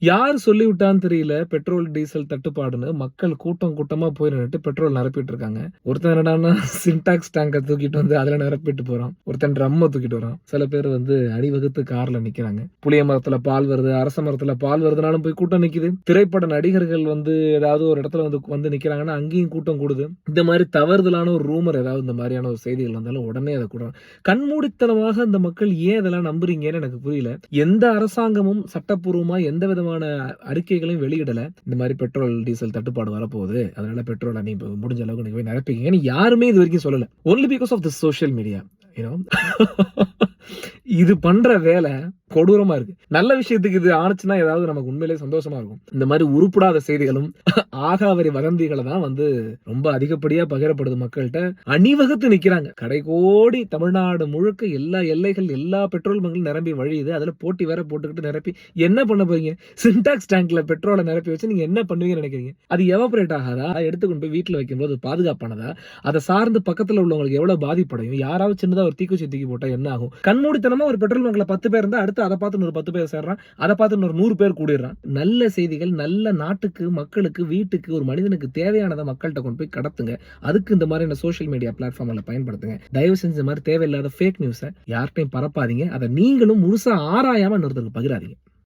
யார் சொல்லிவிட்டான்னு தெரியல petrol diesel தட்டுப்பாடுன்னு. மக்கள் கூட்டம் கூட்டமா போய் நின்னுட்டு பெட்ரோல் நிரப்பிட்டு இருக்காங்க. ஒருத்தன் என்னடான்னா சின்டாக்ஸ் டேங்க தூக்கிட்டு வந்து அதுல நிரப்பிட்டு போறான். ஒருத்தன் ட்ரம்ம தூக்கிட்டு வரான். சில பேர் வந்து அணிவகுத்து கார்ல நிக்கிறாங்க. புளிய மரத்துல பால் வருது, அரச மரத்துல பால் வருதுனாலும் போய் கூட்டம் நிக்குது. திரைப்பட நடிகர்கள் வந்து ஏதாவது ஒரு இடத்துல வந்து நிக்கிறாங்கன்னா அங்கேயும் கூட்டம் கூடுது. இந்த மாதிரி தவறுதலான ஒரு ரூமர் ஏதாவது இந்த மாதிரியான ஒரு செய்திகள் வந்தாலும் உடனே அதை கூட கண்மூடித்தனமாக அந்த மக்கள் ஏன் இதெல்லாம் நம்புறீங்கன்னு எனக்கு புரியல. எந்த அரசாங்கமும் சட்டப்பூர்வமா எந்த விதமான அறிக்கைகளையும் வெளியிடல. இந்த மாதிரி பெட்ரோல் டீசல் தட்டுப்பாடு வரப்போகுது, அதனால பெட்ரோலை நீ முடிஞ்ச அளவுக்கு நீங்க போய் நிரப்பிக்கீங்கன்னு யாருமே இது வரைக்கும் சொல்லல. Only because of the social media. இது பண்ற வேலை கொடூரமா இருக்கு. நல்ல விஷயத்துக்கு இது ஆச்சுன்னா ஏதாவது நமக்கு உண்மையிலேயே சந்தோஷமா இருக்கும். இந்த மாதிரி உருப்படாத செய்திகளும் ஆகாவரி வதந்திகளை தான் வந்து ரொம்ப அதிகப்படியா பகிரப்படுது மக்கள்கிட்ட. அணிவகுத்து நிக்கிறாங்க. கடைகோடி தமிழ்நாடு முழுக்க எல்லா எல்லைகள் எல்லா பெட்ரோல் பங்கும் நிரம்பி வழியுது. அதுல போட்டி வேற போட்டுக்கிட்டு நிரப்பி என்ன பண்ண போறீங்க? சின்டாக்ஸ் டேங்க்ல பெட்ரோலை நிரப்பி வச்சு நீங்க என்ன பண்ணுவீங்கன்னு நினைக்கிறீங்க? அது எவாபரேட் ஆகாதா? எடுத்துக்கொண்டு போய் வீட்டுல வைக்கும்போது பாதுகாப்பானதா? அதை சார்ந்து பக்கத்துல உள்ளவங்களுக்கு எவ்வளவு பாதிப்படையும்? யாராவது சின்னதா ஒரு தீக்குச்சி தூக்கி போட்டா என்ன ஆகும்? கண்மூடித்தனமா ஒரு பெட்ரோல் பங்க்ல 10 பேர் இருந்தா அடுத்து அதை பார்த்து இன்னொரு 10 பேர் சேர்றான், அதை பார்த்து இன்னொரு 100 பேர் கூடிடுறான். நல்ல செய்திகள் நல்ல நாட்டுக்கு, மக்களுக்கு, வீட்டுக்கு, ஒரு மனிதனுக்கு தேவையானதை மக்கள்கிட்ட கொண்டு போய் கடத்துங்க. அதுக்கு இந்த மாதிரியான சோஷியல் மீடியா பிளாட்ஃபார்ம்ல பயன்படுத்துங்க. தயவு செஞ்சு இந்த மாதிரி தேவையில்லாத ஃபேக் நியூஸை யார்கிட்டையும் பரப்பாதீங்க. அதை நீங்களும் முழுசா ஆராயாம இன்னொருத்தருக்கு பகிராதீங்க.